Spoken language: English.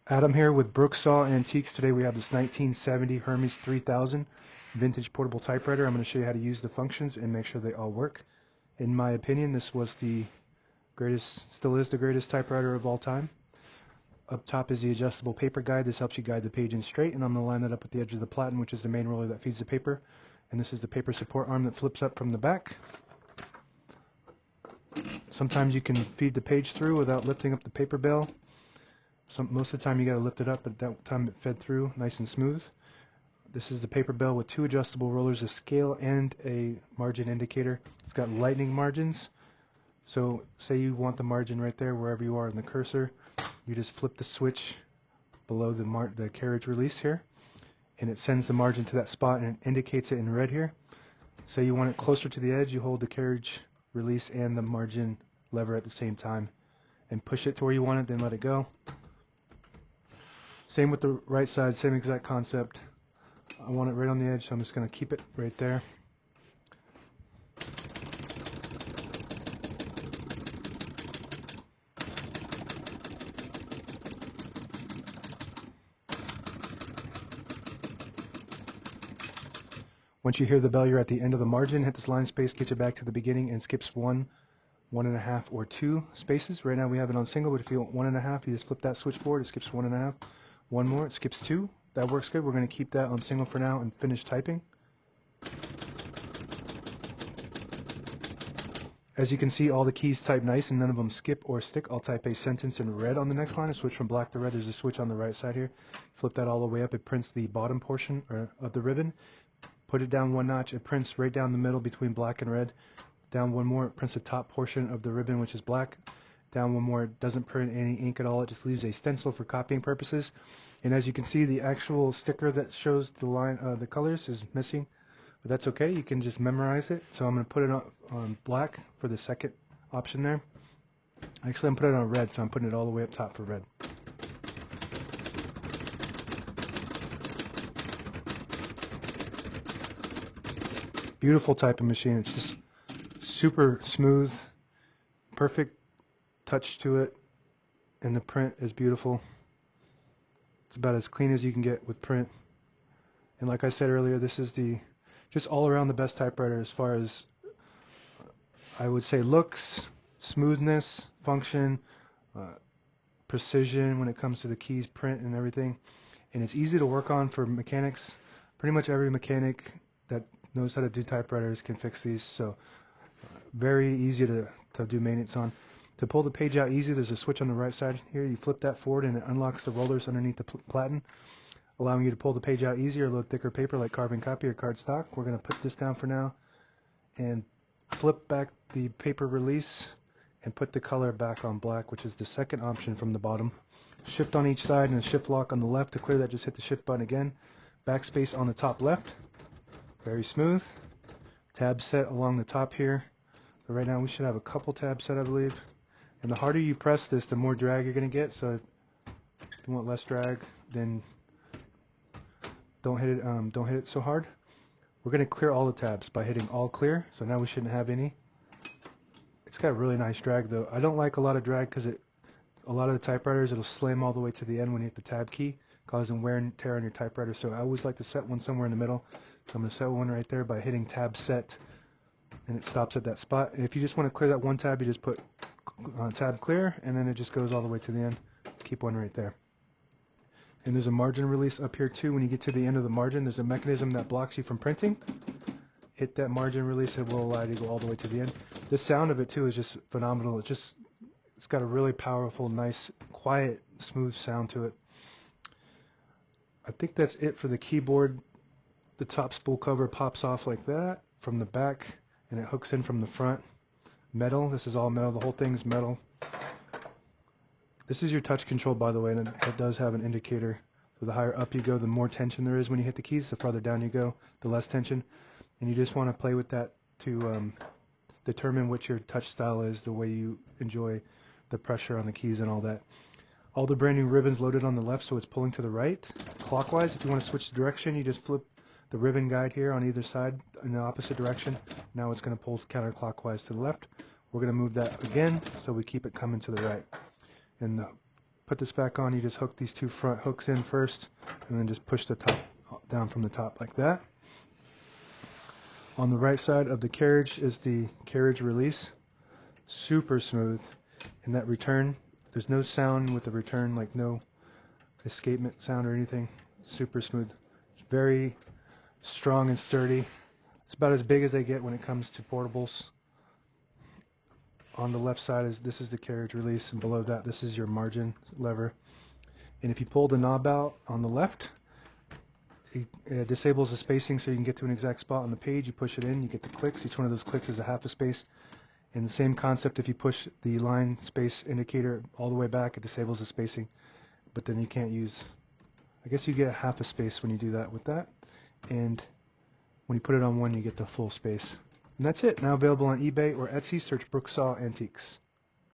Adam here with Brooksaw Antiques. Today we have this 1970 Hermes 3000 vintage portable typewriter. I'm going to show you how to use the functions and make sure they all work. In my opinion, this was the greatest, still is the greatest typewriter of all time. Up top is the adjustable paper guide. This helps you guide the page in straight, and I'm going to line that up with the edge of the platen, which is the main roller that feeds the paper. And this is the paper support arm that flips up from the back. Sometimes you can feed the page through without lifting up the paper bale. Most of the time you got to lift it up, but that time it fed through nice and smooth. This is the paper bell with two adjustable rollers, a scale and a margin indicator. It's got lightning margins. So say you want the margin right there wherever you are in the cursor, you just flip the switch below the carriage release here, and it sends the margin to that spot and it indicates it in red here. Say you want it closer to the edge, you hold the carriage release and the margin lever at the same time and push it to where you want it, then let it go. Same with the right side, same exact concept. I want it right on the edge, so I'm just going to keep it right there. Once you hear the bell, you're at the end of the margin. Hit this line space, get you back to the beginning, and skips 1, 1.5, or 2 spaces. Right now we have it on single, but if you want 1.5, you just flip that switch forward. It skips 1.5. One more, it skips 2. That works good. We're going to keep that on single for now and finish typing. As you can see, all the keys type nice and none of them skip or stick. I'll type a sentence in red on the next line and switch from black to red. There's a switch on the right side here. Flip that all the way up. It prints the bottom portion of the ribbon. Put it down one notch. It prints right down the middle between black and red. Down one more. It prints the top portion of the ribbon, which is black. Down one more. It doesn't print any ink at all. It just leaves a stencil for copying purposes. And as you can see, the actual sticker that shows the line, the colors is missing. But that's okay. You can just memorize it. So I'm going to put it on black for the second option there. Actually, I'm putting it on red, so I'm putting it all the way up top for red. Beautiful typing machine. It's just super smooth, perfect touch to it, and the print is beautiful. It's about as clean as you can get with print. And like I said earlier, this is just all around the best typewriter as far as I would say looks, smoothness, function, precision when it comes to the keys, print, and everything. And it's easy to work on for mechanics. Pretty much every mechanic that knows how to do typewriters can fix these. So very easy to do maintenance on. To pull the page out easy, there's a switch on the right side here. You flip that forward and it unlocks the rollers underneath the platen, allowing you to pull the page out easier, a little thicker paper like carbon copy or cardstock. We're going to put this down for now and flip back the paper release and put the color back on black, which is the second option from the bottom. Shift on each side and a shift lock on the left. To clear that, just hit the shift button again. Backspace on the top left. Very smooth. Tab set along the top here. So right now we should have a couple tabs set, I believe. And the harder you press this, the more drag you're going to get. So if you want less drag, then don't hit it so hard. We're going to clear all the tabs by hitting all clear. So now we shouldn't have any. It's got a really nice drag though. I don't like a lot of drag because a lot of the typewriters, it'll slam all the way to the end when you hit the tab key, causing wear and tear on your typewriter. So I always like to set one somewhere in the middle. So I'm going to set one right there by hitting tab set, and it stops at that spot. And if you just want to clear that one tab, you just put tab clear, and then it just goes all the way to the end. Keep one right there. And there's a margin release up here too. When you get to the end of the margin, there's a mechanism that blocks you from printing. Hit that margin release, it will allow you to go all the way to the end. The sound of it too is just phenomenal. It's got a really powerful, nice, quiet, smooth sound to it. I think that's it for the keyboard. The top spool cover pops off like that from the back, and it hooks in from the front. Metal. This is all metal. The whole thing's metal. This is your touch control, by the way, and it does have an indicator. So the higher up you go, the more tension there is when you hit the keys. The farther down you go, the less tension. And you just want to play with that to determine what your touch style is, the way you enjoy the pressure on the keys and all that. All the brand new ribbons loaded on the left, so it's pulling to the right. Clockwise, if you want to switch the direction, you just flip the ribbon guide here on either side in the opposite direction. Now it's going to pull counterclockwise to the left. We're going to move that again so we keep it coming to the right. And the put this back on, you just hook these two front hooks in first, and then just push the top down from the top like that. On the right side of the carriage is the carriage release. Super smooth. And that return, there's no sound with the return, like no escapement sound or anything. Super smooth. It's very strong and sturdy. It's about as big as they get when it comes to portables. On the left side this is the carriage release, and below that this is your margin lever. And if you pull the knob out on the left, it disables the spacing so you can get to an exact spot on the page. You push it in, you get the clicks. Each one of those clicks is a half a space. And the same concept, if you push the line space indicator all the way back, it disables the spacing. But then you can't use, I guess you get half a space when you do that with that. And when you put it on one, you get the full space. And that's it. Now available on eBay or Etsy. Search Brooksaw Antiques.